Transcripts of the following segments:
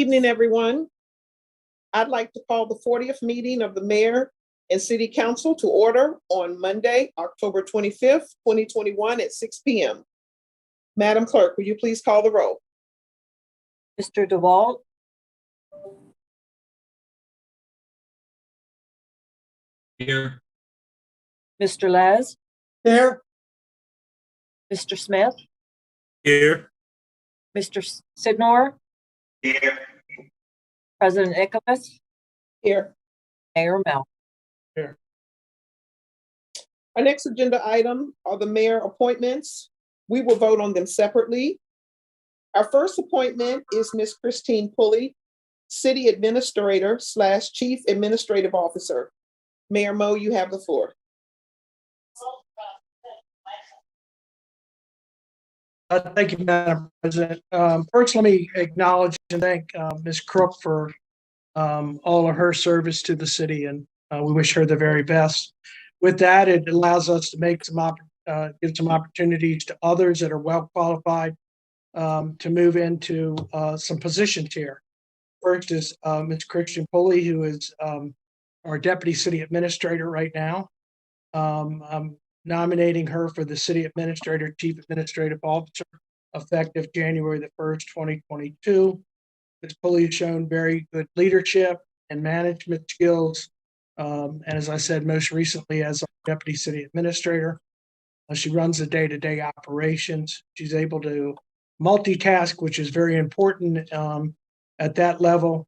evening, everyone. I'd like to call the 40th meeting of the Mayor and City Council to order on Monday, October 25th, 2021 at 6 p.m. Madam Clerk, will you please call the roll? Mr. DeWalt. Here. Mr. Laz. Here. Mr. Smith. Here. Mr. Sidnor. Here. President Nicholas. Here. Mayor Mel. Here. Our next agenda item are the mayor appointments. We will vote on them separately. Our first appointment is Ms. Christine Pulley, City Administrator / Chief Administrative Officer. Mayor Mo, you have the floor. Thank you, Madam President. First, let me acknowledge and thank Ms. Crook for all of her service to the city, and we wish her the very best. With that, it allows us to make give some opportunities to others that are well qualified to move into some positions here. First is Ms. Christine Pulley, who is our Deputy City Administrator right now. I'm nominating her for the City Administrator, Chief Administrative Officer, effective January the 1st, 2022. Ms. Pulley has shown very good leadership and management skills. And as I said, most recently as our Deputy City Administrator, she runs the day-to-day operations. She's able to multitask, which is very important at that level.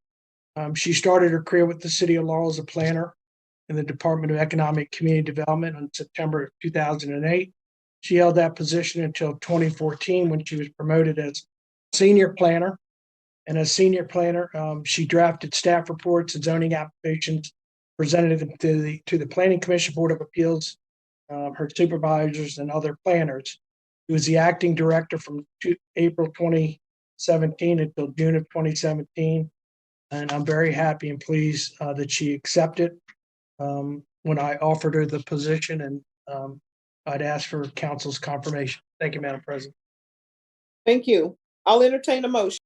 She started her career with the City of Laurel as a planner in the Department of Economic Community Development in September of 2008. She held that position until 2014 when she was promoted as senior planner. And as senior planner, she drafted staff reports and zoning applications, presented them to the Planning Commission, Board of Appeals, her supervisors, and other planners. She was the acting director from April 2017 until June of 2017. And I'm very happy and pleased that she accepted when I offered her the position, and I'd ask for council's confirmation. Thank you, Madam President. Thank you. I'll entertain a motion.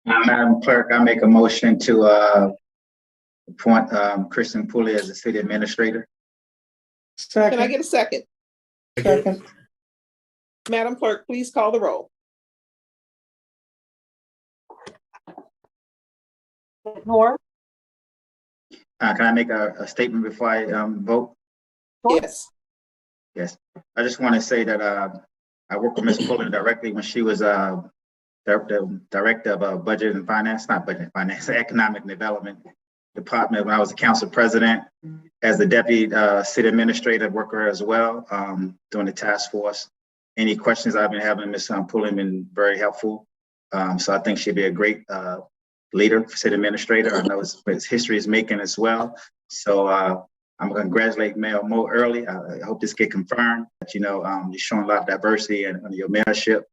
Madam Clerk, I make a motion to appoint Christine Pulley as the City Administrator. Can I get a second? Second. Madam Clerk, please call the roll. Sidnor. Can I make a statement before I vote? Yes. Yes. I just want to say that I worked with Ms. Pulley directly when she was the Director of Budget and Finance, not Budget and Finance, Economic Development Department when I was the Council President. As the Deputy City Administrator, worker as well, doing the task force. Any questions I've been having, Ms. Pulley has been very helpful. So I think she'd be a great leader, City Administrator. I know his history is making as well. So I'm going to congratulate Mayor Mo early. I hope this get confirmed. But, you're showing a lot of diversity in your mayorship.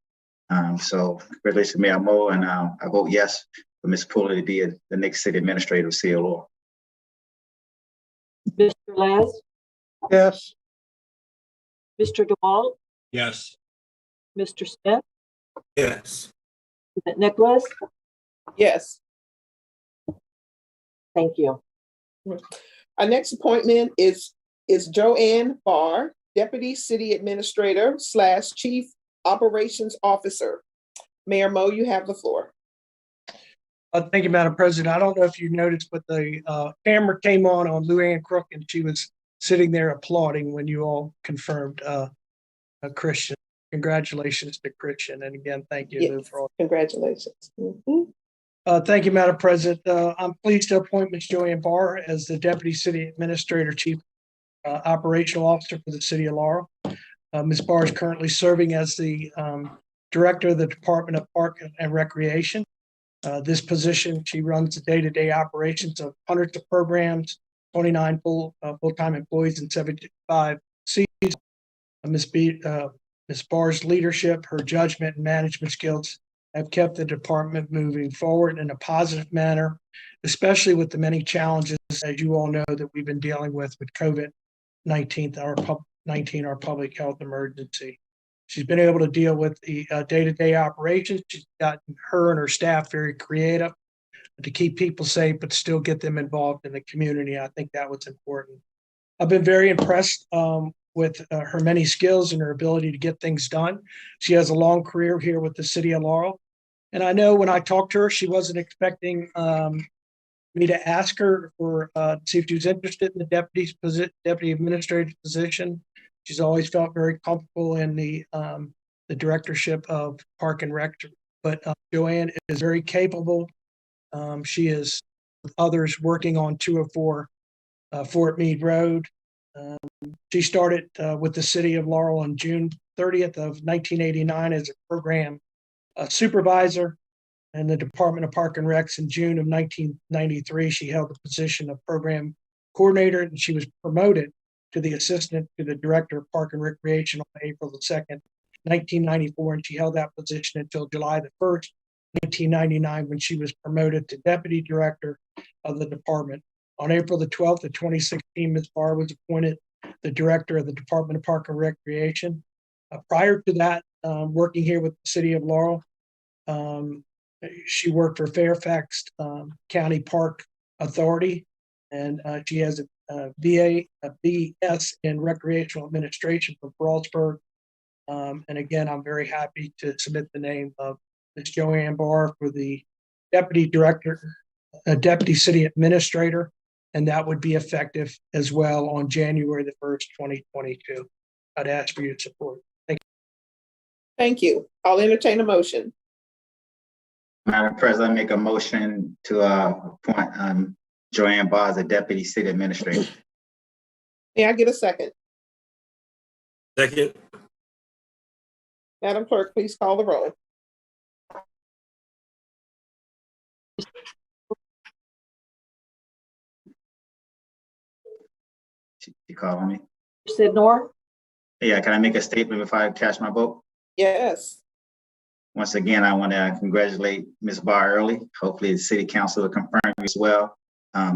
So congratulations, Mayor Mo, and I vote yes for Ms. Pulley to be the next City Administrator of City of Laurel. Mr. Laz. Yes. Mr. DeWalt. Yes. Mr. Smith. Yes. President Nicholas. Yes. Thank you. Our next appointment is Joanne Barr, Deputy City Administrator / Chief Operations Officer. Mayor Mo, you have the floor. Thank you, Madam President. I don't know if you noticed, but the camera came on Luann Crook, and she was sitting there applauding when you all confirmed Christian. Congratulations to Christian. And again, thank you, Lou, for all. Congratulations. Thank you, Madam President. I'm pleased to appoint Ms. Joanne Barr as the Deputy City Administrator, Chief Operational Officer for the City of Laurel. Ms. Barr is currently serving as the Director of the Department of Park and Recreation. This position, she runs the day-to-day operations of hundreds of programs, 29 full-time employees, and 75 seats. Ms. Barr's leadership, her judgment, and management skills have kept the department moving forward in a positive manner, especially with the many challenges, as you all know, that we've been dealing with COVID-19, our public health emergency. She's been able to deal with the day-to-day operations. She's gotten her and her staff very creative to keep people safe, but still get them involved in the community. I think that was important. I've been very impressed with her many skills and her ability to get things done. She has a long career here with the city of Laurel. And I know when I talked to her, she wasn't expecting me to ask her for see if she was interested in the deputy administrative position. She's always felt very comfortable in the directorship of Park and Rec. But Joanne is very capable. She is with others working on 204 Fort Meade Road. She started with the city of Laurel on June 30th of 1989 as a program supervisor in the Department of Park and Recs. In June of 1993, she held the position of program coordinator, and she was promoted to the assistant to the director of Park and Recreation on April the 2nd, 1994, and she held that position until July the 1st, 1999, when she was promoted to deputy director of the department. On April the 12th of 2016, Ms. Barr was appointed the director of the Department of Park and Recreation. Prior to that, working here with the city of Laurel, she worked for Fairfax County Park Authority, and she has a BS in Recreational Administration from Brawlsburg. And again, I'm very happy to submit the name of Ms. Joanne Barr for the deputy director, deputy city administrator, and that would be effective as well on January the 1st, 2022. I'd ask for your support. Thank you. Thank you. I'll entertain a motion. Madam President, I make a motion to appoint Joanne Barr as a deputy city administrator. May I get a second? Second. Madam Clerk, please call the roll. You calling me? Sidnor, Yeah, can I make a statement before I cast my vote? Yes. Once again, I want to congratulate Ms. Barr early. Hopefully the city council will confirm as well.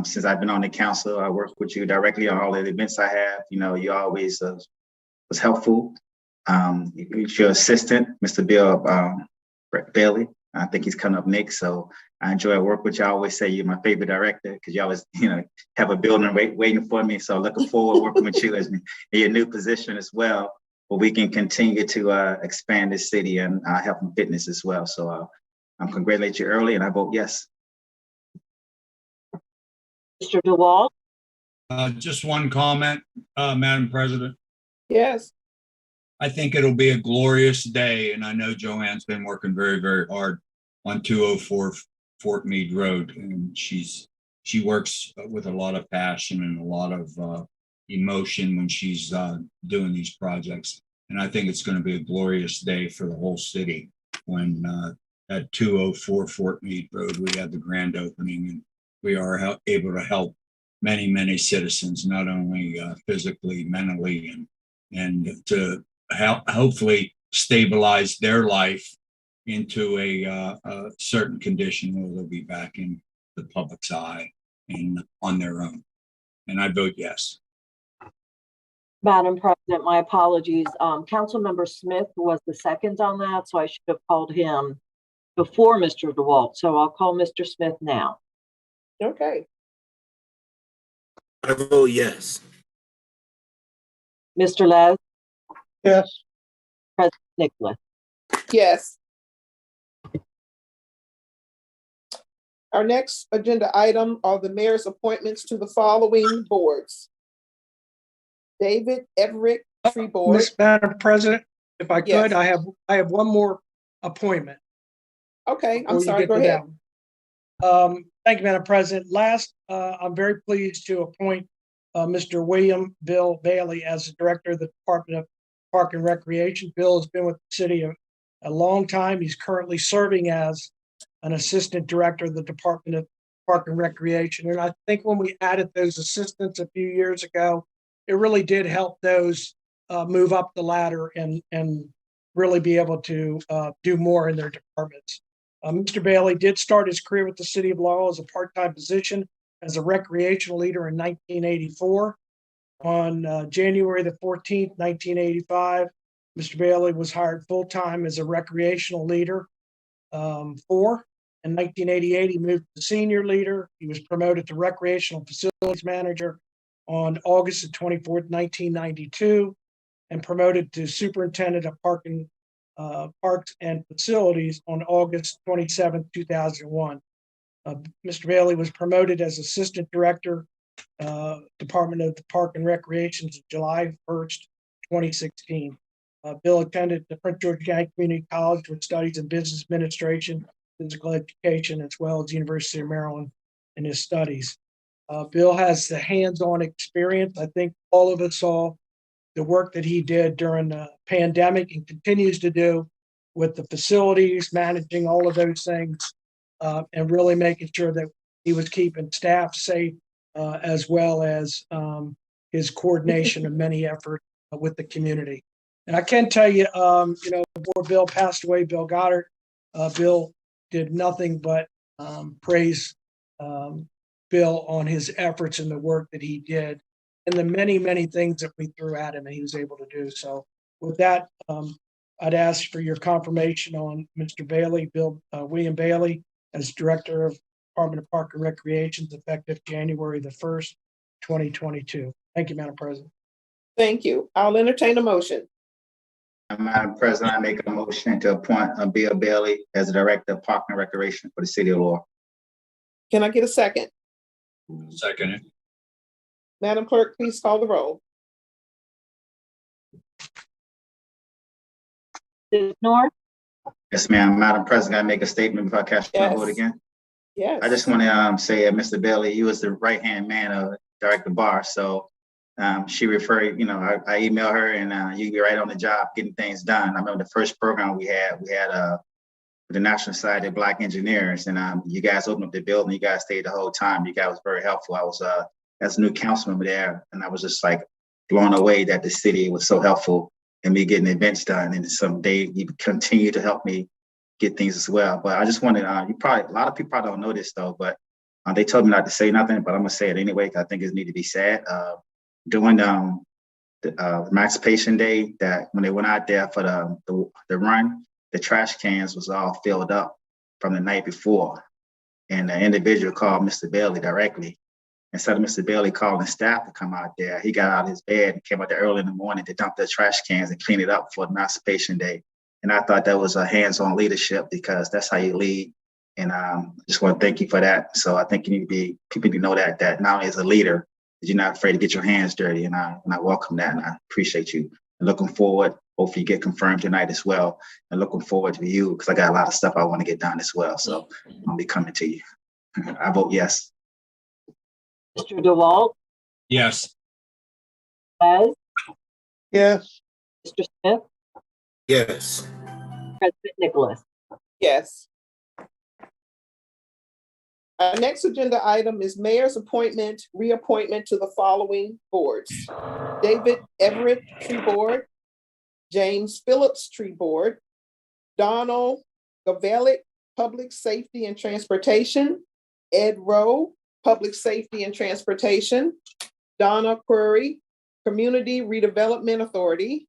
Since I've been on the council, I work with you directly on all of the events I have. You know, you always was helpful. Your assistant, Mr. Bill Bailey, I think he's coming up next. So I enjoy work with you. I always say you're my favorite director because you always, have a building waiting for me. So looking forward to working with you in your new position as well, where we can continue to expand this city and health and fitness as well. So I'm congratulate you early, and I vote yes. Mr. DeWalt, Just one comment, Madam President. Yes. I think it'll be a glorious day, and I know Joanne's been working very, very hard on 204 Fort Meade Road, and she works with a lot of passion and a lot of emotion when she's doing these projects. And I think it's going to be a glorious day for the whole city when at 204 Fort Meade Road we have the grand opening, and we are able to help many, many citizens, not only physically, mentally, and to hopefully stabilize their life into a certain condition where they'll be back in the public's eye and on their own. And I vote yes. Madam President, my apologies. Councilmember Smith was the second on that, so I should have called him before Mr. DeWalt. So I'll call Mr. Smith now. Okay. I vote yes. Mr. Les, Yes. President Nicholas. Yes. Our next agenda item are the mayor's appointments to the following boards. David Everett Tree Board. Madam President, if I could, Yes. I have one more appointment. Okay, I'm before you sorry, get go to ahead. that one. Thank you, Madam President. Last, I'm very pleased to appoint Mr. William Bill Bailey as the Director of the Department of Park and Recreation. Bill has been with the city a long time. He's currently serving as an Assistant Director of the Department of Park and Recreation. And I think when we added those assistants a few years ago, it really did help those move up the ladder and really be able to do more in their departments. Mr. Bailey did start his career with the city of Laurel as a part-time position as a recreational leader in 1984. On January the 14th, 1985, Mr. Bailey was hired full-time as a recreational leader. 4. In 1988, he moved to senior leader. He was promoted to recreational facilities manager on August 24th, 1992, and promoted to superintendent of parks and facilities on August 27th, 2001. Mr. Bailey was promoted as assistant director, Department of the Park and Recreation, July 1st, 2016. Bill attended the Prince George County Community College for studies in business administration, physical education, as well as University of Maryland in his studies. Bill has the hands-on experience. I think all of us saw the work that he did during the pandemic and continues to do with the facilities, managing all of those things, and really making sure that he was keeping staff safe, as well as his coordination of many efforts with the community. And I can tell you, before Bill passed away, Bill Goddard, Bill did nothing but praise Bill on his efforts and the work that he did and the many, many things that we threw at him and he was able to do. So with that, I'd ask for your confirmation on Mr. Bailey, William Bailey, as Director of Department of Park and Recreation, effective January 1st, 2022. Thank you, Madam President. Thank you. I'll entertain a motion. Madam President, I make a motion to appoint Bill Bailey as the Director of Park and Recreation for the City of Laurel. Can I get a second? Second it. Madam Clerk, please call the roll. North, Yes, ma'am. Madam President, I make a statement before I cast my Yes. vote again. Yes. I just want to say, Mr. Bailey, you was the right-hand man of Director Barr. So she referred, I emailed her and you be right on the job getting things done. I remember the first program we had the National Society of Black Engineers, and you guys opened up the building. You guys stayed the whole time. You guys was very helpful. I was as a new council member there, and I was just like blown away that the city was so helpful in me getting events done. And someday you continue to help me get things as well. But I just wanted, a lot of people probably don't know this though, but they told me not to say nothing, but I'm gonna say it anyway, because I think it need to be said. During the Emancipation Day, that when they went out there for the run, the trash cans was all filled up from the night before. And the individual called Mr. Bailey directly. Instead of Mr. Bailey calling staff to come out there, he got out of his bed and came out there early in the morning to dump the trash cans and clean it up for Emancipation Day. And I thought that was a hands-on leadership, because that's how you lead. And I just want to thank you for that. So I think people need to know that not only as a leader, that you're not afraid to get your hands dirty. And I welcome that, and I appreciate you. And looking forward, hopefully you get confirmed tonight as well. And looking forward to you, because I got a lot of stuff I want to get done as well. So I'll be coming to you. I vote yes. Mr. DeWalt, Yes. Les, Yes. Mr. Smith, Yes. President Nicholas. Yes. Our next agenda item is mayor's reappointment to the following boards: David Everett Tree Board, James Phillips Tree Board, Donald Gavelic Public Safety and Transportation, Ed Rowe Public Safety and Transportation, Donna Query Community Redevelopment Authority.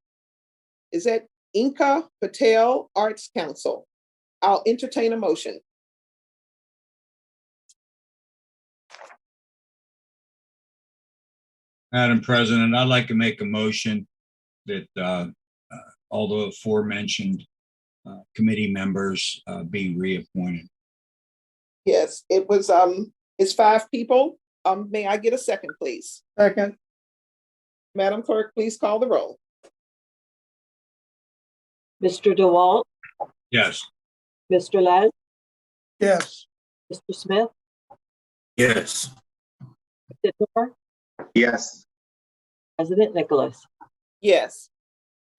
Is that Inka Patel Arts Council? I'll entertain a motion. Madam President, I'd like to make a motion that all the aforementioned committee members be reappointed. Yes, it was, it's 5 people. May I get a second, please? Second. Madam Clerk, please call the roll. Mr. DeWalt, Yes. Mr. Les, Yes. Mr. Smith, Yes. Sidnor, Yes. President Nicholas. Yes.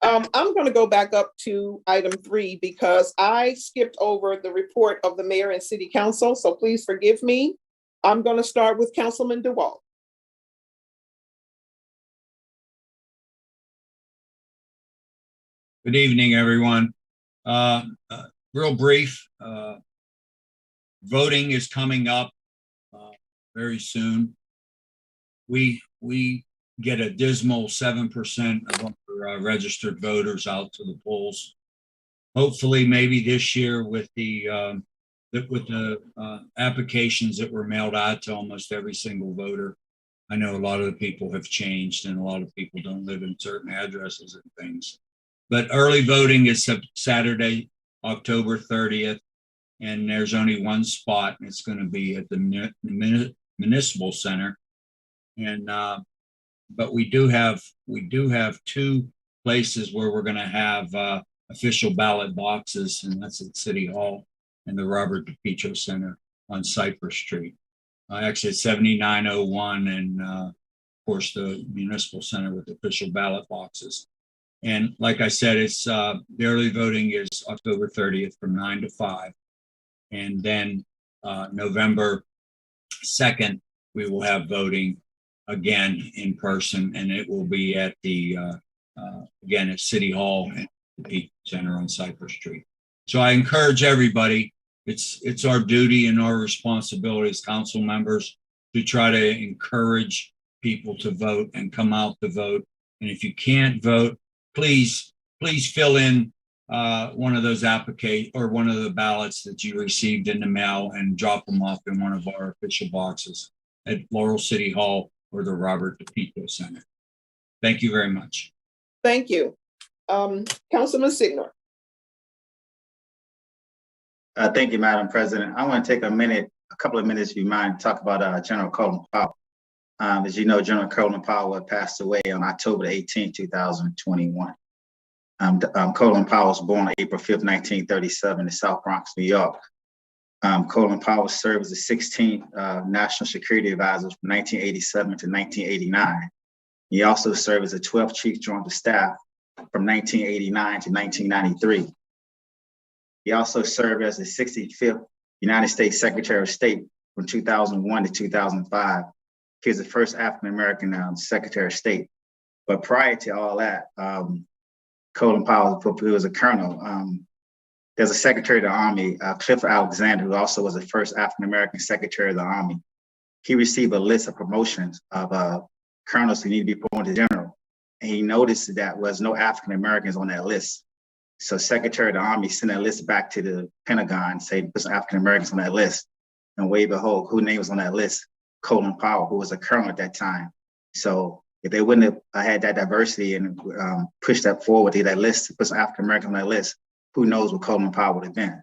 I'm going to go back up to item 3 because I skipped over the report of the mayor and city council. So please forgive me. I'm going to start with Councilman DeWalt. Good evening, everyone. Real brief. Voting is coming up very soon. We get a dismal 7% of our registered voters out to the polls. Hopefully, maybe this year with the applications that were mailed out to almost every single voter. I know a lot of the people have changed and a lot of people don't live in certain addresses and things. But early voting is Saturday, October 30th, and there's only one spot, and it's going to be at the Municipal Center. And but we do have two places where we're going to have official ballot boxes, and that's at City Hall and the Robert DePietro Center on Cypress Street. Actually, it's 7901, and of course the Municipal Center with official ballot boxes. And like I said, it's the early voting is October 30th from 9 to 5, and then November 2nd we will have voting again in person, and it will be at the again at City Hall and the Center on Cypress Street. So I encourage everybody. It's our duty and our responsibility as council members to try to encourage people to vote and come out to vote. And if you can't vote, please fill in one of those applications or one of the ballots that you received in the mail and drop them off in one of our official boxes at Laurel City Hall or the Robert DePietro Center. Thank you very much. Thank you. Councilman Signer. Thank you, Madam President. I want to take a couple of minutes, if you mind, to talk about General Colin Powell. As you know, General Colin Powell passed away on October 18, 2021. Colin Powell was born on April 5th, 1937 in South Bronx, New York. Colin Powell served as the 16th National Security Advisor from 1987 to 1989. He also served as the 12th Chief Joint of Staff from 1989 to 1993. He also served as the 65th United States Secretary of State from 2001 to 2005. He was the first African-American Secretary of State. But prior to all that, Colin Powell, who was a colonel, there's a Secretary of the Army, Clifford Alexander, who also was the first African-American Secretary of the Army. He received a list of promotions of colonels who need to be promoted to general. And he noticed that there was no African-Americans on that list. So Secretary of the Army sent a list back to the Pentagon, saying put some African-Americans on that list. And wave behold, whose name was on that list? Colin Powell, who was a colonel at that time. So if they wouldn't have had that diversity and pushed that forward to that list, to put some African-Americans on that list, who knows what Colin Powell would have been.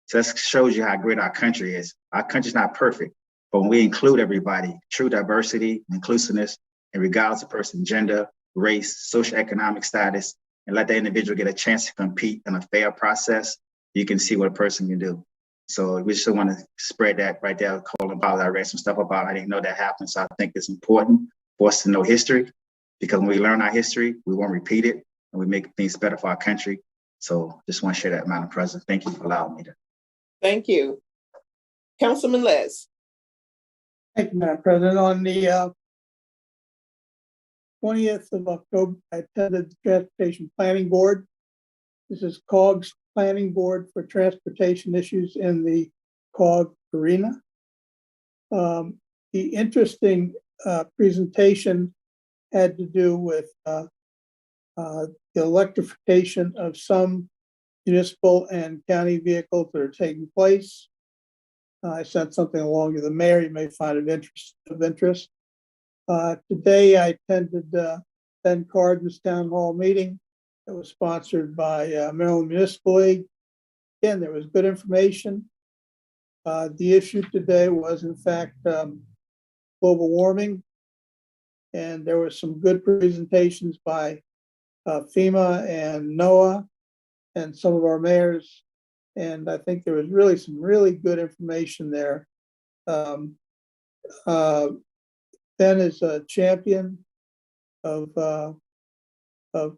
So that shows you how great our country is. Our country's not perfect, but when we include everybody, true diversity, inclusiveness, and regardless of person's gender, race, socioeconomic status, and let the individual get a chance to compete in a fair process, you can see what a person can do. So we just want to spread that right there with Colin Powell. I read some stuff about it. I didn't know that happened. So I think it's important for us to know history, because when we learn our history, we won't repeat it and we make things better for our country. So just want to share that, Madam President. Thank you for allowing me to. Thank you. Councilman Les. Thank you, Madam President. On the 20th of October, I attended the Transportation Planning Board. This is COG's Planning Board for Transportation Issues in the COG arena. The interesting presentation had to do with the electrification of some municipal and county vehicles that are taking place. I sent something along to the mayor. You may find it of interest. Today, I attended Ben Cardin's town hall meeting that was sponsored by Maryland Municipal League. Again, there was good information. The issue today was, in fact, global warming. And there were some good presentations by FEMA and NOAA and some of our mayors. And I think there was really some really good information there. Ben is a champion of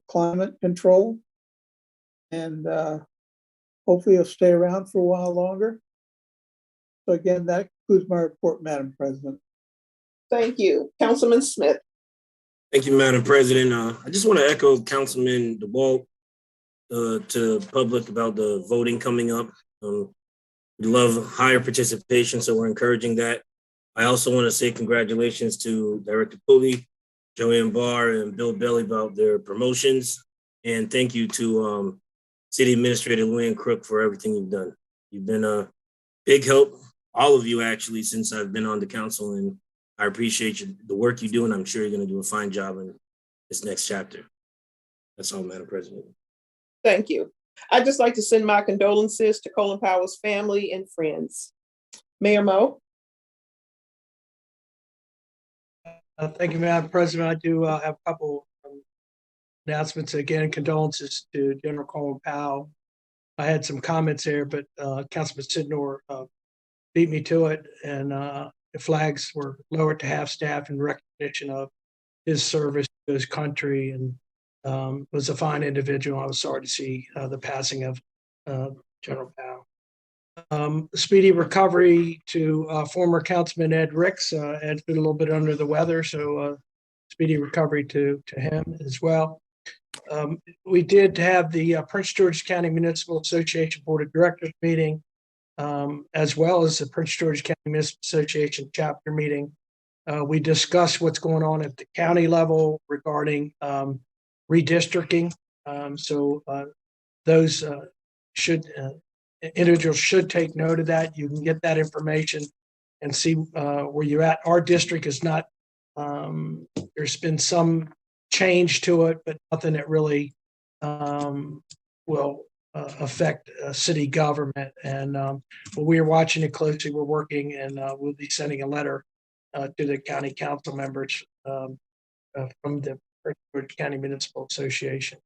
climate control, and hopefully he'll stay around for a while longer. So again, that concludes my report, Madam President. Thank you. Councilman Smith. Thank you, Madam President. I just want to echo Councilman DeWalt to the public about the voting coming up. We love higher participation, so we're encouraging that. I also want to say congratulations to Director Pulley Joanne Barr and Bill Belly about their promotions. And thank you to City Administrator Luann Crook for everything you've done. You've been a big help, all of you actually, since I've been on the council, and I appreciate the work you do, and I'm sure you're going to do a fine job in this next chapter. That's all, Madam President. Thank you. I'd just like to send my condolences to Colin Powell's family and friends. Mayor Mo. Thank you, Madam President. I do have a couple announcements. Again, condolences to General Colin Powell. I had some comments there, but Councilman Sidnor beat me to it, and the flags were lowered to half staff in recognition of his service to his country, and was a fine individual. I was sorry to see the passing of General Powell. Speedy recovery to former Councilman Ed Ricks. Ed's been a little bit under the weather, so speedy recovery to him as well. We did have the Prince George's County Municipal Association Board of Directors meeting, as well as the Prince George's County Municipal Association chapter meeting. We discussed what's going on at the county level regarding redistricting. So those individuals should take note of that. You can get that information and see where you're at. Our district is not, there's been some change to it, but nothing that really will affect city government. And but we are watching it closely. We're working, and we'll be sending a letter to the county council members from the Prince George County Municipal Association.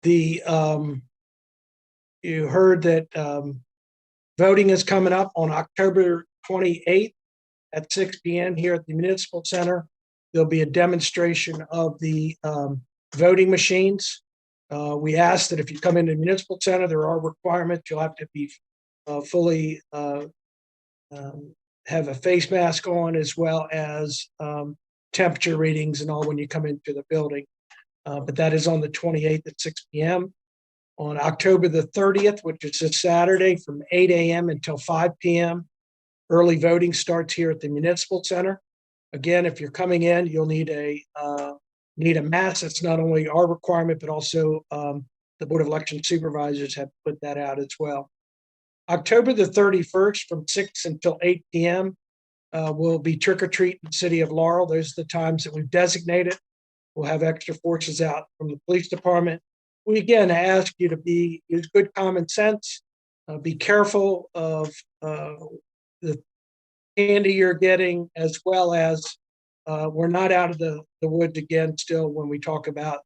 The you heard that voting is coming up on October 28th at 6 p.m. here at the Municipal Center. There'll be a demonstration of the voting machines. We ask that if you come into the Municipal Center, there are requirements. You'll have to be fully have a face mask on, as well as temperature readings and all when you come into the building. But that is on the 28th at 6 p.m. On October the 30th, which is this Saturday, from 8 a.m. until 5 p.m. Early voting starts here at the Municipal Center. Again, if you're coming in, you'll need a mask. That's not only our requirement, but also the Board of Election Supervisors have put that out as well. October the 31st from 6 until 8 p.m. Will be trick or treat in the city of Laurel. Those are the times that we've designated. We'll have extra forces out from the police department. We again ask you to use good common sense. Be careful of the candy you're getting, as well as we're not out of the woods again still when we talk about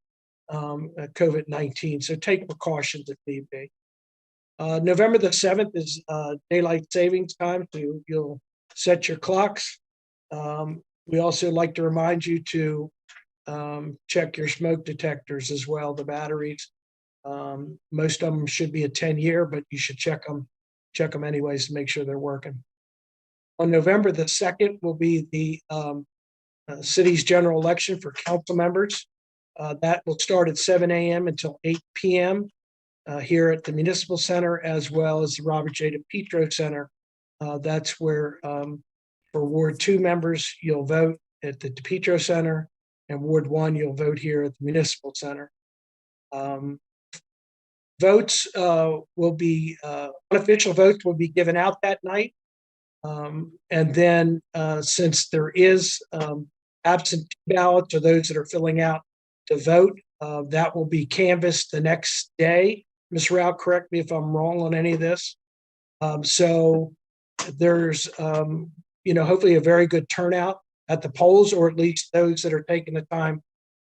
COVID-19. So take precautions if need be. November the 7th is daylight savings time, so you'll set your clocks. We also like to remind you to check your smoke detectors as well, the batteries. Most of them should be a 10-year, but you should check them anyways to make sure they're working. On November the 2nd will be the city's general election for council members. That will start at 7 a.m. until 8 p.m. Here at the Municipal Center, as well as the Robert J. DePietro Center. That's where for Ward 2 members, you'll vote at the DePietro Center, and Ward 1, you'll vote here at the Municipal Center. Votes will be, unofficial votes will be given out that night. And then since there is absentee ballots, or those that are filling out to vote, that will be canvassed the next day. Ms. Rao, correct me if I'm wrong on any of this. So there's, hopefully a very good turnout at the polls, or at least those that are taking the time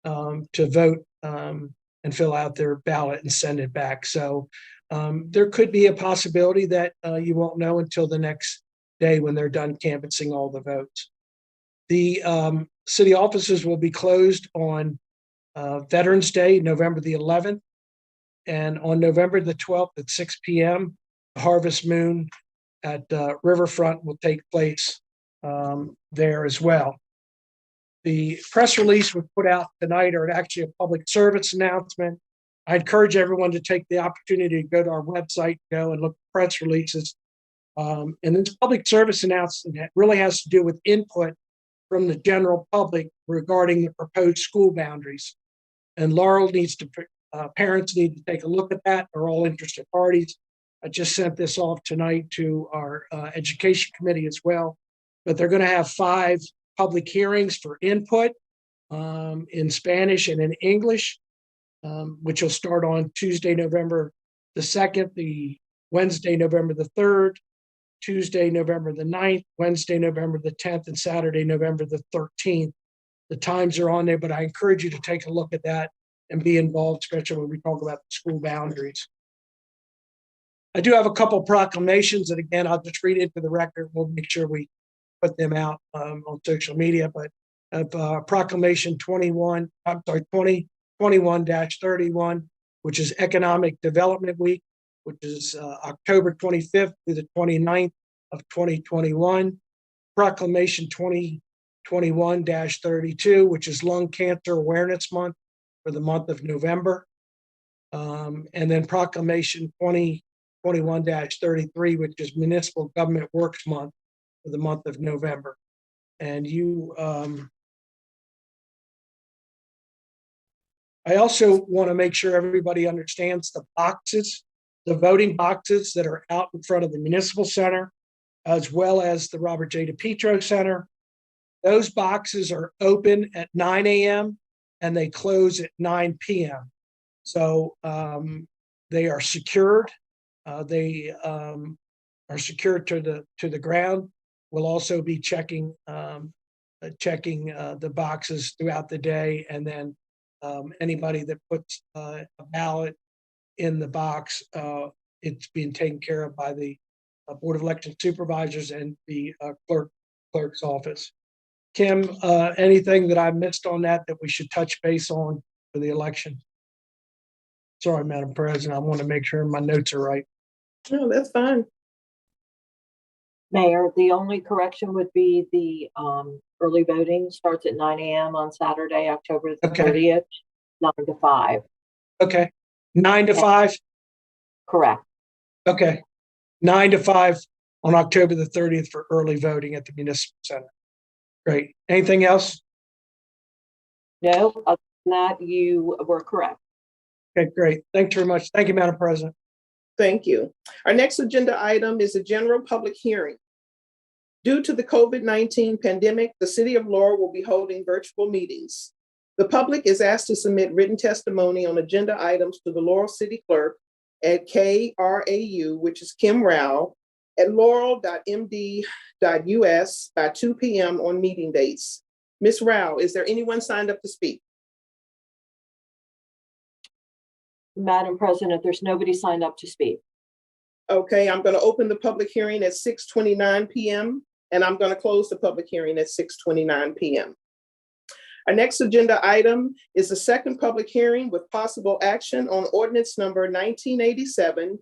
to vote and fill out their ballot and send it back. So there could be a possibility that you won't know until the next day when they're done canvassing all the votes. The city offices will be closed on Veterans Day, November the 11th, and on November the 12th at 6 p.m., the Harvest Moon at Riverfront will take place there as well. The press release we put out tonight are actually a public service announcement. I encourage everyone to take the opportunity to go to our website, go and look at press releases. And this public service announcement really has to do with input from the general public regarding the proposed school boundaries. And Laurel needs to, parents need to take a look at that, or all interested parties. I just sent this off tonight to our education committee as well. But they're going to have 5 public hearings for input in Spanish and in English, which will start on Tuesday, November the 2nd, the Wednesday, November the 3rd, Tuesday, November the 9th, Wednesday, November the 10th, and Saturday, November the 13th. The times are on there, but I encourage you to take a look at that and be involved, especially when we talk about the school boundaries. I do have a couple proclamations, and again, I'll just read it into the record. We'll make sure we put them out on social media, but Proclamation 2021-31, which is Economic Development Week, which is October 25th through the 29th of 2021. Proclamation 2021-32, which is Lung Cancer Awareness Month for the month of November. And then Proclamation 2021-33, which is Municipal Government Works Month for the month of November. And I also want to make sure everybody understands the boxes, the voting boxes that are out in front of the Municipal Center, as well as the Robert J. DePietro Center. Those boxes are open at 9 a.m. and they close at 9 p.m. So they are secured. They are secured to the ground. We'll also be checking the boxes throughout the day, and then anybody that puts a ballot in the box, it's being taken care of by the Board of Election Supervisors and the clerk's office. Kim, anything that I missed on that we should touch base on for the election? Sorry, Madam President, I want to make sure my notes are right. No, that's fine. Mayor, the only correction would be the early voting starts at 9 a.m. on Saturday, October the 30th, 9 to 5. Okay, 9 to 5? Correct. Okay, 9 to 5 on October the 30th for early voting at the Municipal Center. Great. Anything else? No, other than that, you were correct. Okay, great. Thanks very much. Thank you, Madam President. Thank you. Our next agenda item is a general public hearing. Due to the COVID-19 pandemic, the City of Laurel will be holding virtual meetings. The public is asked to submit written testimony on agenda items to the Laurel City Clerk at KRAU, which is Kim Rao, at laurel.md.us by 2 p.m. on meeting dates. Ms. Rao, is there anyone signed up to speak? Madam President, there's nobody signed up to speak. Okay, I'm going to open the public hearing at 6:29 p.m. and I'm going to close the public hearing at 6:29 p.m. Our next agenda item is the second public hearing with possible action on ordinance number 1987,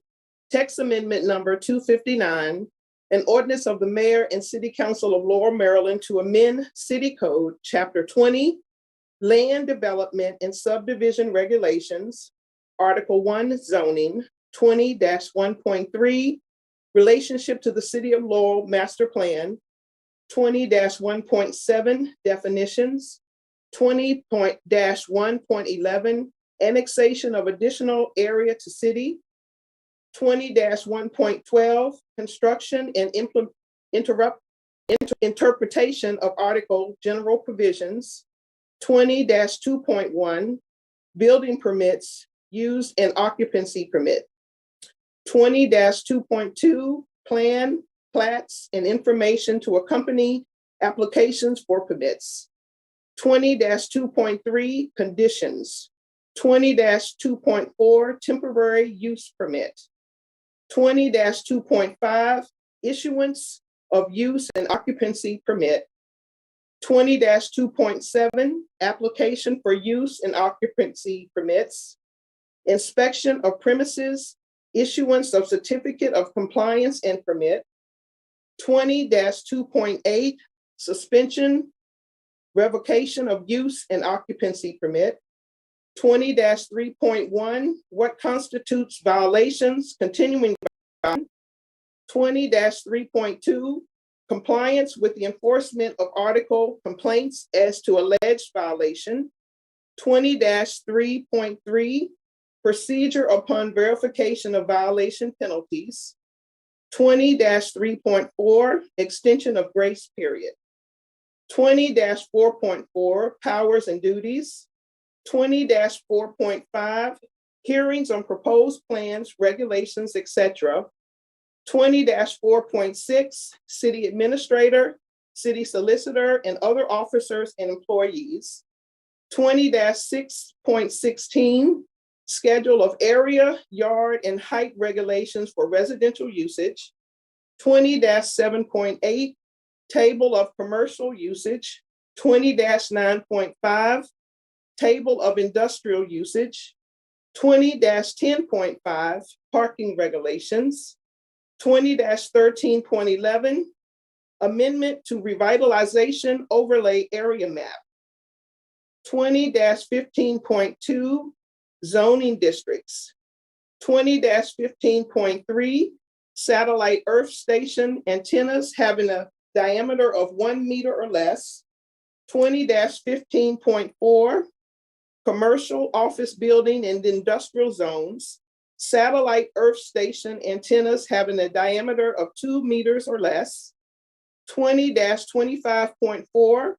text amendment number 259, an ordinance of the Mayor and City Council of Laurel, Maryland to amend City Code, Chapter 20, Land Development and Subdivision Regulations, Article 1, Zoning, 20-1.3, Relationship to the City of Laurel Master Plan, 20-1.7, Definitions, 20.-1.11, Annexation of Additional Area to City, 20-1.12, Construction and Interpretation of Article General Provisions, 20-2.1, Building Permits, Use and Occupancy Permit, 20-2.2, Plan, Plats, and Information to Accompany Applications for Permits, 20-2.3, Conditions, 20-2.4, Temporary Use Permit, 20-2.5, Issuance of Use and Occupancy Permit, 20-2.7, Application for Use and Occupancy Permits, Inspection of Premises, Issuance of Certificate of Compliance and Permit, 20-2.8, Suspension, Revocation of Use and Occupancy Permit, 20-3.1, What Constitutes Violations, Continuing, 20-3.2, compliance with the enforcement of article complaints as to alleged violation. 20-3.3, procedure upon verification of violation penalties. 20-3.4, extension of grace period. 20-4.4, powers and duties. 20-4.5, hearings on proposed plans, regulations, etc. 20-4.6, city administrator, city solicitor, and other officers and employees. 20-6.16, schedule of area, yard, and height regulations for residential usage. 20-7.8, table of commercial usage. 20-9.5, table of industrial usage. 20-10.5, parking regulations. 20-13.11, amendment to revitalization overlay area map. 20-15.2, zoning districts. 20-15.3, satellite earth station antennas having a diameter of 1 meter or less. 20-15.4, commercial office building and industrial zones, satellite earth station antennas having a diameter of 2 meters or less. 20-25.4,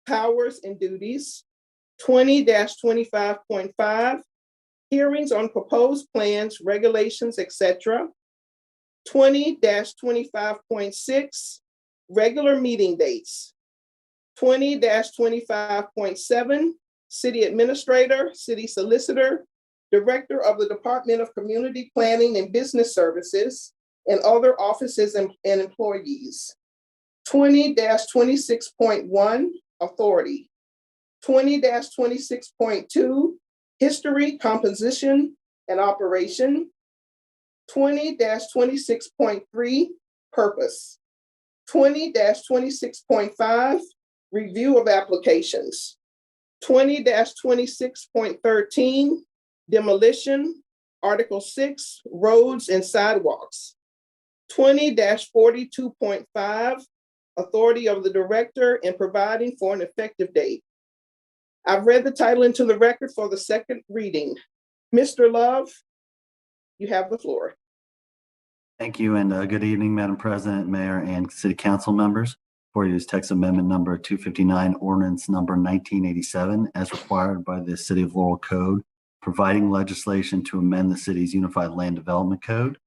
powers and duties. 20-25.5, hearings on proposed plans, regulations, etc. 20-25.6, regular meeting dates. 20-25.7, city administrator, city solicitor, director of the Department of Community Planning and Business Services, and other offices and employees. 20-26.1, authority. 20-26.2, history, composition, and operation. 20-26.3, purpose. 20-26.5, review of applications. 20-26.13, demolition. Article 6, roads and sidewalks. 20-42.5, authority of the director in providing for an effective date. I've read the title into the record for the second reading. Mr. Love, you have the floor. Thank you, and good evening, Madam President, Mayor, and City Council members. For you is text amendment number 259, ordinance number 1987, as required by the City of Laurel Code, providing legislation to amend the city's Unified Land Development Code.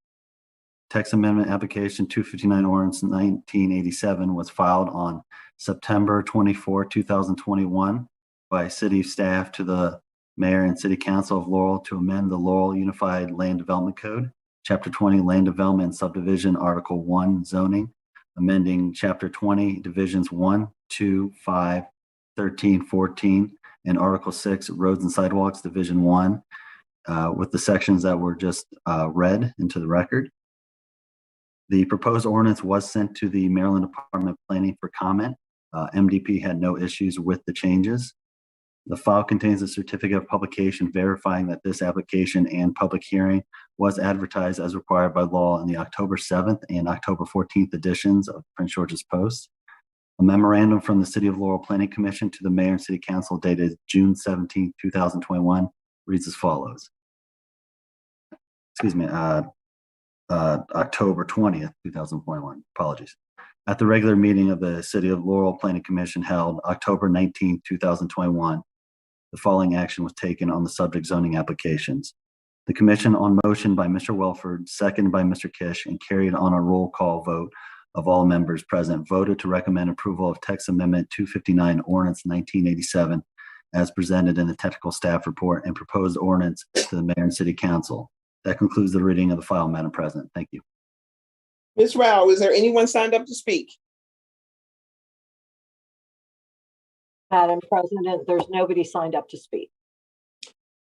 Text amendment application 259, ordinance 1987 was filed on September 24, 2021 by city staff to the Mayor and City Council of Laurel to amend the Laurel Unified Land Development Code, Chapter 20, Land Development and Subdivision, Article 1, Zoning, amending Chapter 20, Divisions 1, 2, 5, 13, 14, and Article 6, Roads and Sidewalks, Division 1, with the sections that were just read into the record. The proposed ordinance was sent to the Maryland Department of Planning for comment. MDP had no issues with the changes. The file contains a certificate of publication verifying that this application and public hearing was advertised as required by law in the October 7th and October 14th editions of Prince George's Post. A memorandum from the City of Laurel Planning Commission to the Mayor and City Council dated June 17, 2021 reads as follows. October 20th, 2021, apologies. At the regular meeting of the City of Laurel Planning Commission held October 19, 2021, the following action was taken on the subject zoning applications. The commission, on motion by Mr. Welford, seconded by Mr. Kish, and carried on a roll call vote of all members present, voted to recommend approval of text amendment 259, ordinance 1987, as presented in the technical staff report and proposed ordinance to the Mayor and City Council. That concludes the reading of the file, Madam President. Thank you. Ms. Rao, is there anyone signed up to speak? Madam President, there's nobody signed up to speak.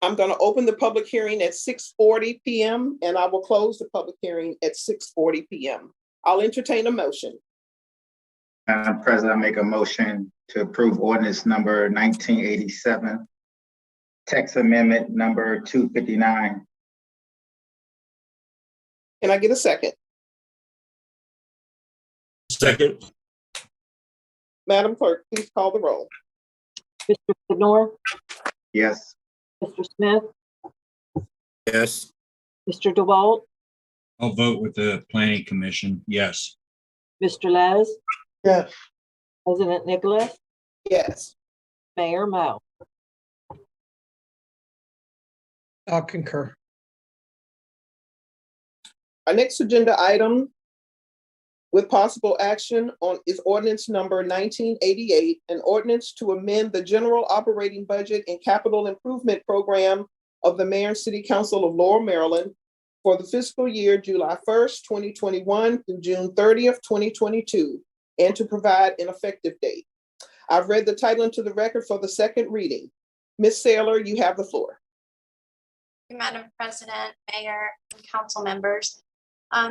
I'm going to open the public hearing at 6:40 p.m. and I will close the public hearing at 6:40 p.m. I'll entertain a motion. Madam President, I make a motion to approve ordinance number 1987, text amendment number 259. Can I get a second? Second. Madam Clerk, please call the roll. Mr. Sidnor, Yes. Mr. Smith, Yes. Mr. DeWalt, I'll vote with the planning commission. Yes. Mr. Les, yes, President Nicholas, Yes. Mayor Mo. I'll concur. Our next agenda item with possible action on is ordinance number 1988, an ordinance to amend the general operating budget and capital improvement program of the Mayor and City Council of Laurel, Maryland for the fiscal year July 1st, 2021 through June 30th, 2022, and to provide an effective date. I've read the title into the record for the second reading. Ms. Saylor, you have the floor. Madam President, Mayor, and council members.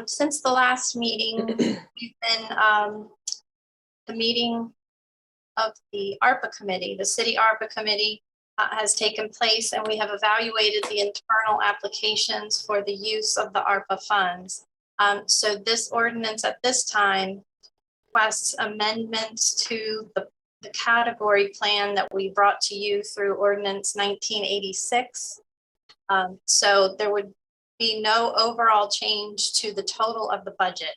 Since the last meeting, we've been the meeting of the ARPA committee, the city ARPA committee has taken place, and we have evaluated the internal applications for the use of the ARPA funds. So this ordinance at this time requests amendments to the category plan that we brought to you through Ordinance 1986. So there would be no overall change to the total of the budget.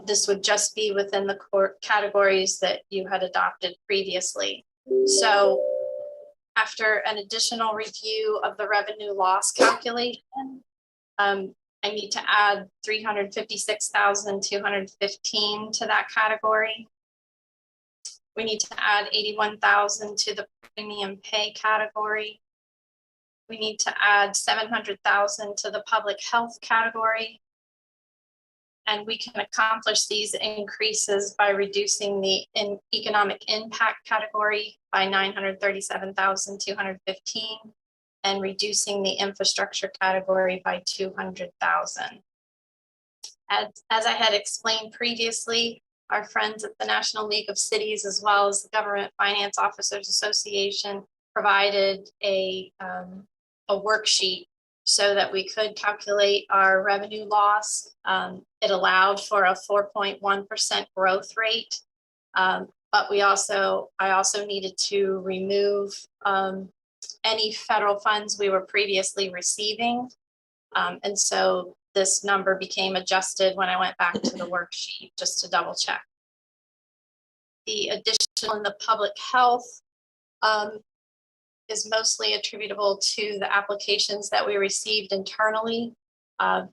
This would just be within the core categories that you had adopted previously. So after an additional review of the revenue loss calculation, I need to add $356,215 to that category. We need to add $81,000 to the premium pay category. We need to add $700,000 to the public health category. And we can accomplish these increases by reducing the economic impact category by $937,215 and reducing the infrastructure category by $200,000. As I had explained previously, our friends at the National League of Cities, as well as the Government Finance Officers Association, provided a worksheet so that we could calculate our revenue loss. It allowed for a 4.1% growth rate, but I also needed to remove any federal funds we were previously receiving. And so this number became adjusted when I went back to the worksheet just to double check. The additional in the public health is mostly attributable to the applications that we received internally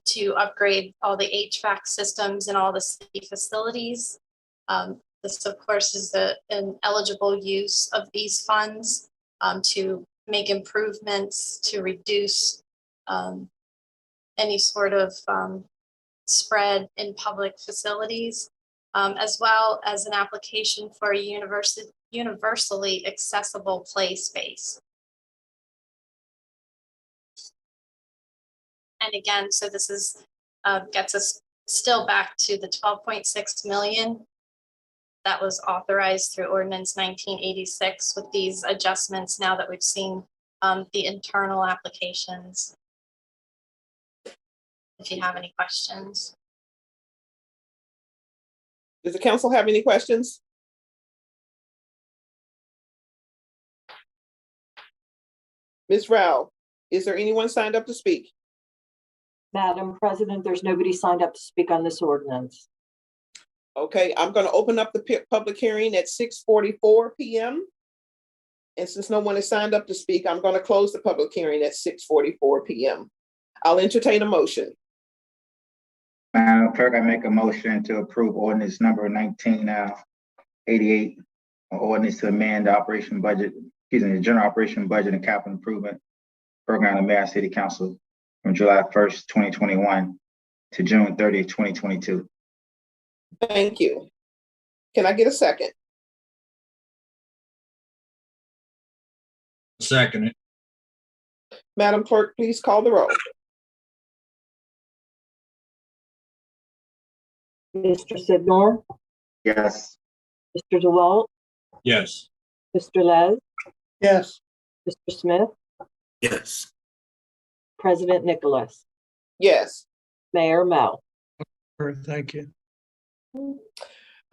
to upgrade all the HVAC systems in all the city facilities. This, of course, is an eligible use of these funds to make improvements to reduce any sort of spread in public facilities, as well as an application for a universally accessible play space. And again, so this is gets us still back to the 12.6 million that was authorized through Ordinance 1986 with these adjustments now that we've seen the internal applications. If you have any questions. Does the council have any questions? Ms. Rao, is there anyone signed up to speak? Madam President, there's nobody signed up to speak on this ordinance. Okay, I'm going to open up the public hearing at 6:44 p.m. And since no one has signed up to speak, I'm going to close the public hearing at 6:44 p.m. I'll entertain a motion. Madam Clerk, I make a motion to approve ordinance number 1988, ordinance to amend the the general operation budget and capital improvement program of the Mayor and City Council from July 1st, 2021 to June 30th, 2022. Thank you. Can I get a second? Second it. Madam Clerk, please call the roll. Mr. Sidnor, Yes. Mr. DeWalt, Yes. Mr. Les, yes, Mr. Smith, Yes. President Nicholas, Yes. Mayor Mo. Thank you.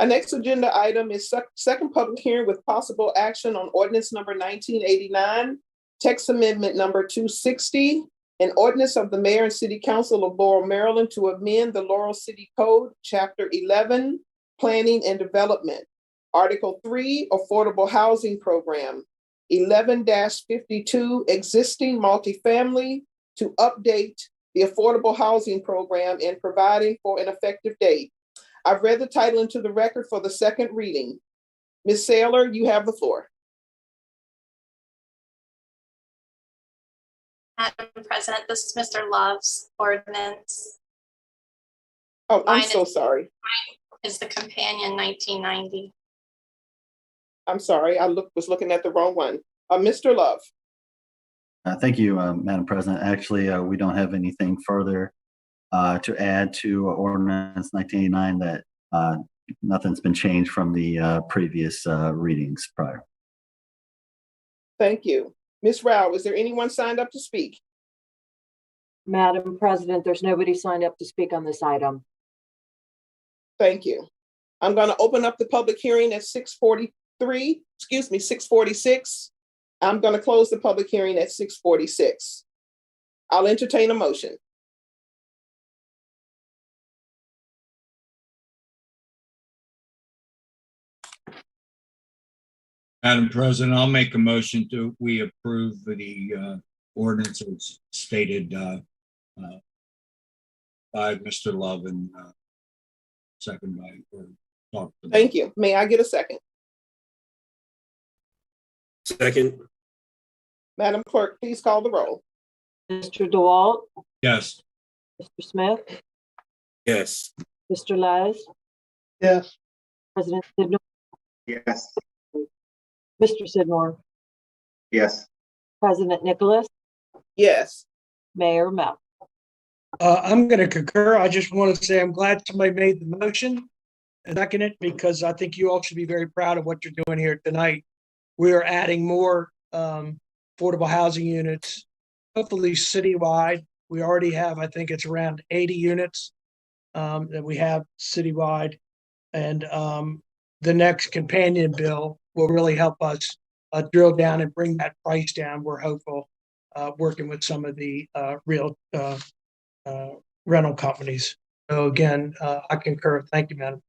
Our next agenda item is second public hearing with possible action on ordinance number 1989, text amendment number 260, an ordinance of the mayor and city council of Laurel, Maryland to amend the Laurel City Code, chapter 11, planning and development, article 3, affordable housing program, 11-52, existing multifamily, to update the affordable housing program and providing for an effective date. I've read the title into the record for the second reading. Ms. Saylor, you have the floor. Madam President, this is Mr. Love's ordinance. Oh, I'm Mine so sorry. is the companion 1990. I'm sorry, I was looking at the wrong one. Mr. Love. Thank you, Madam President. Actually, we don't have anything further to add to ordinance 1989. That nothing's been changed from the previous readings prior. Thank you. Ms. Rao, is there anyone signed up to speak? Madam President, there's nobody signed up to speak on this item. Thank you. I'm going to open up the public hearing at 6:46. I'm going to close the public hearing at 6:46. I'll entertain a motion. Madam President, I'll make a motion to, we approve the ordinance as stated by Mr. Love and second by, or Dr. Thank you. May I get a second? Second. Madam Clerk, please call the roll. Mr. DeWalt, Yes. Mr. Smith, Yes. Mr. Les, yes, President Sidnor, Yes. Mr. Sidnor, Yes. President Nicholas, Yes. Mayor Mel. I'm going to concur. I just want to say I'm glad somebody made the motion and second it, because I think you all should be very proud of what you're doing here tonight. We are adding more affordable housing units, hopefully citywide. We already have, I think it's around 80 units that we have citywide. And the next companion bill will really help us drill down and bring that price down. We're hopeful, working with some of the real rental companies. So again, I concur. Thank you, Madam.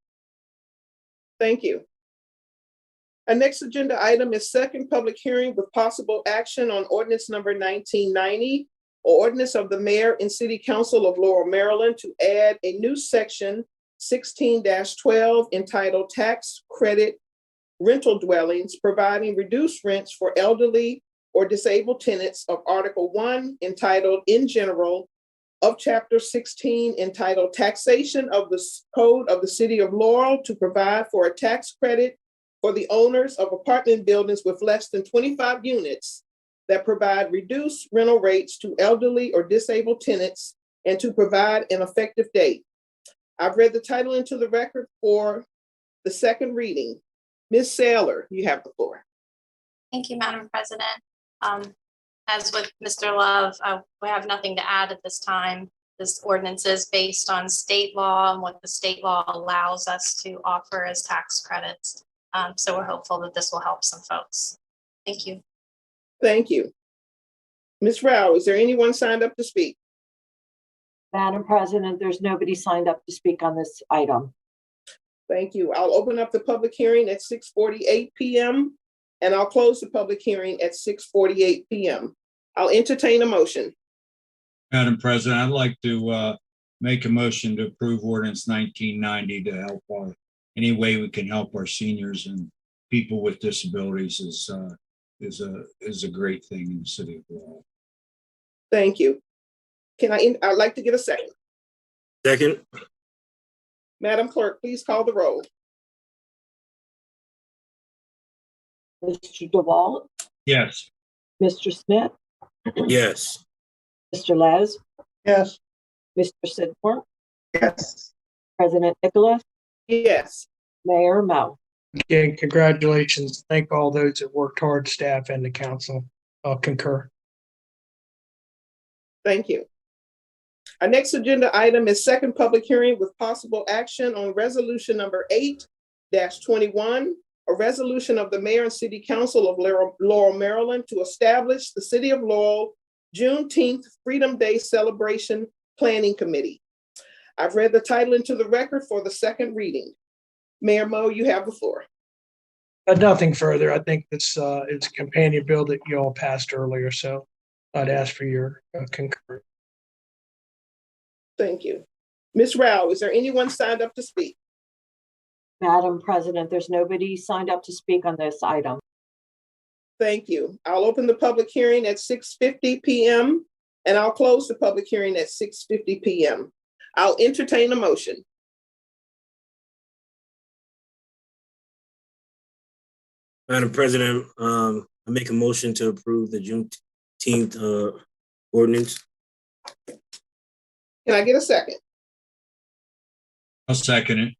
Thank you. Our next agenda item is second public hearing with possible action on ordinance number 1990, or ordinance of the mayor and city council of Laurel, Maryland to add a new section 16-12 entitled Tax Credit Rental Dwellings, providing reduced rents for elderly or disabled tenants of Article 1 entitled In General of Chapter 16 entitled Taxation of the Code of the City of Laurel to provide for a tax credit for the owners of apartment buildings with less than 25 units that provide reduced rental rates to elderly or disabled tenants and to provide an effective date. I've read the title into the record for the second reading. Ms. Saylor, you have the floor. Thank you, Madam President. As with Mr. Love, we have nothing to add at this time. This ordinance is based on state law and what the state law allows us to offer as tax credits. So we're hopeful that this will help some folks. Thank you. Thank you. Ms. Rao, is there anyone signed up to speak? Madam President, there's nobody signed up to speak on this item. Thank you. I'll open up the public hearing at 6:48 p.m. and I'll close the public hearing at 6:48 p.m. I'll entertain a motion. Madam President, I'd like to make a motion to approve ordinance 1990 to help any way we can help our seniors and people with disabilities is a great thing in the city of Laurel. Thank you. I'd like to get a second. Second. Madam Clerk, please call the roll. Mr. DeWalt, Yes. Mr. Smith, Yes. Mr. Les, yes, Mr. Sidnor, Yes. President Nicholas, Yes. Mayor Mel. Again, congratulations. Thank all those that worked hard, staff and the council. I'll concur. Thank you. Our next agenda item is second public hearing with possible action on resolution number 8, 21, a resolution of the mayor and city council of Laurel, Maryland to establish the City of Laurel Juneteenth Freedom Day Celebration Planning Committee. I've read the title into the record for the second reading. Mayor Mo, you have the floor. Nothing further. I think it's a companion bill that you all passed earlier, so I'd ask for your concurrence. Thank you. Ms. Rao, is there anyone signed up to speak? Madam President, there's nobody signed up to speak on this item. Thank you. I'll open the public hearing at 6:50 p.m. and I'll close the public hearing at 6:50 p.m. I'll entertain a motion. Madam President, I make a motion to approve the Juneteenth ordinance. Can I get a second? I'll second it.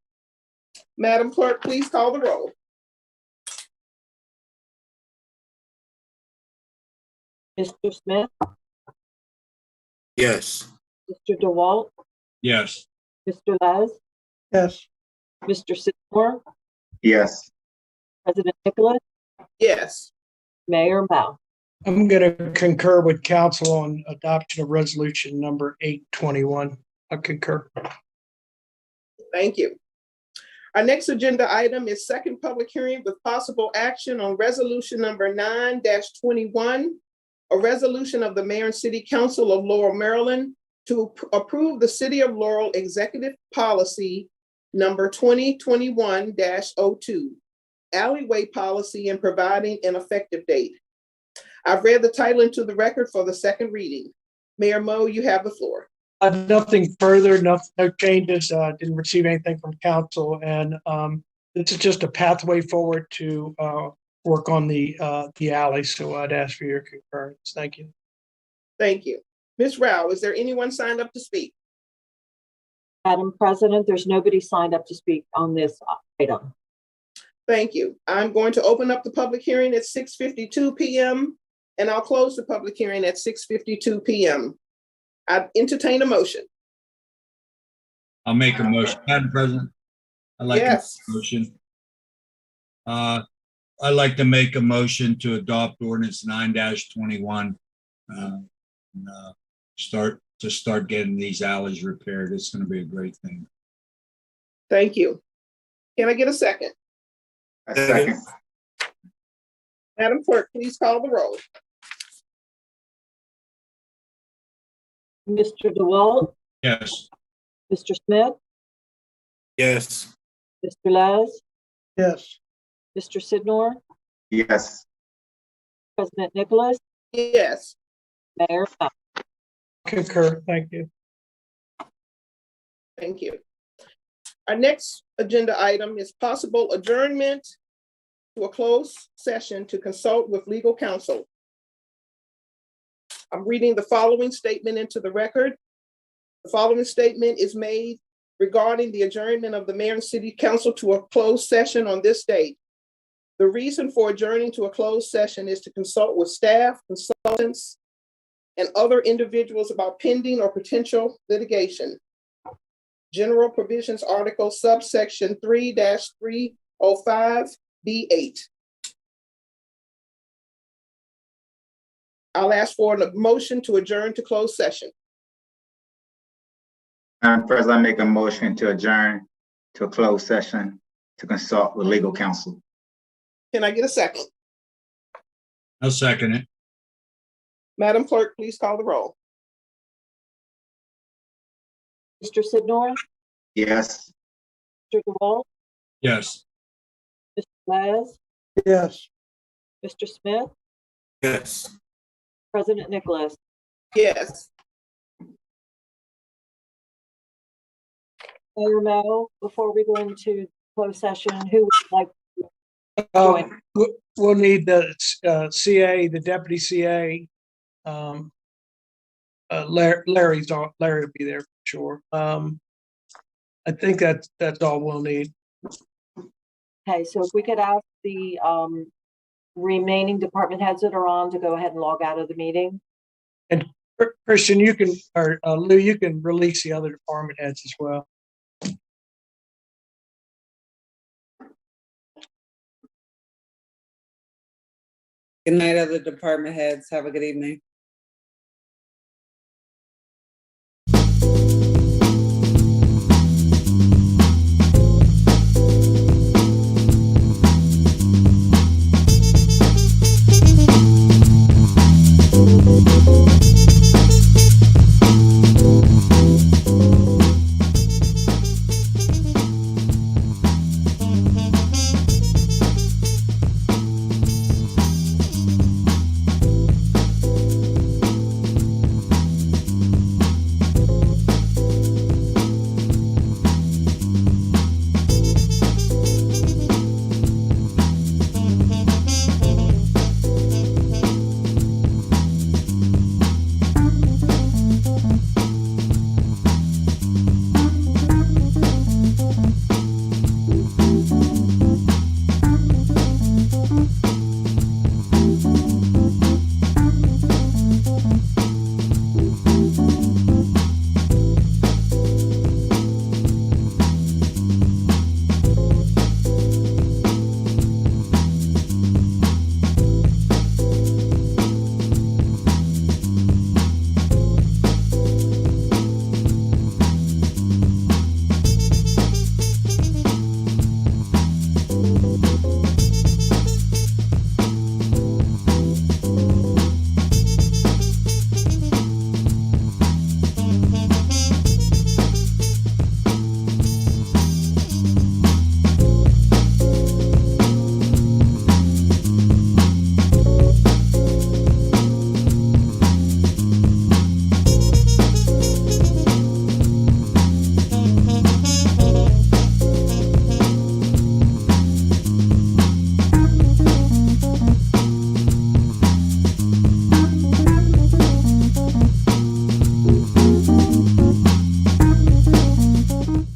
Madam Clerk, please call the roll. Mr. Smith, Yes. Mr. DeWalt, Yes. Mr. Les, yes, Mr. Sidmore, Yes. President Nicholas, Yes. Mayor Mel. I'm going to concur with council on adoption of resolution number 821. I concur. Thank you. Our next agenda item is second public hearing with possible action on resolution number 9-21, a resolution of the mayor and city council of Laurel, Maryland to approve the City of Laurel Executive Policy number 2021-02, alleyway policy and providing an effective date. I've read the title into the record for the second reading. Mayor Mo, you have the floor. Nothing further, no changes. Didn't receive anything from council, and this is just a pathway forward to work on the alley. So I'd ask for your concurrence. Thank you. Thank you. Ms. Rao, is there anyone signed up to speak? Madam President, there's nobody signed up to speak on this item. Thank you. I'm going to open up the public hearing at 6:52 p.m. and I'll close the public hearing at 6:52 p.m. I entertain a motion. I'll make a motion. Madam President, I'd like to make Yes. a motion. I'd like to make a motion to adopt ordinance 9-21. Start getting these alleys repaired. It's going to be a great thing. Thank you. Can I get a second? A second. Madam Clerk, please call the roll. Mr. DeWalt, Yes. Mr. Smith, Yes. Mr. Les, yes, Mr. Sidnor, Yes. President Nicholas, Yes. Mayor Mel. Concur. Thank you. Thank you. Our next agenda item is possible adjournment to a closed session to consult with legal counsel. I'm reading the following statement into the record. The following statement is made regarding the adjournment of the mayor and city council to a closed session on this date. The reason for adjourning to a closed session is to consult with staff, consultants, and other individuals about pending or potential litigation. General Provisions Article subsection 3-305B8. I'll ask for a motion to adjourn to closed session. Madam President, I make a motion to adjourn to a closed session to consult with legal counsel. Can I get a second? I'll second it. Madam Clerk, please call the roll. Mr. Sidnor, Yes. Mr. DeWalt, Yes. Mr. Les, yes. Mr. Smith, Yes. President Nicholas. Yes. Mayor Mel, before we go into closed session, who would like to join? We'll need the CA, the deputy CA. Larry will be there for sure. I think that's all we'll need. Okay, so if we could ask the remaining department heads that are on to go ahead and log out of the meeting. And Christian, you can, or Lou, you can release the other department heads as well. Good night, other department heads. Have a good evening.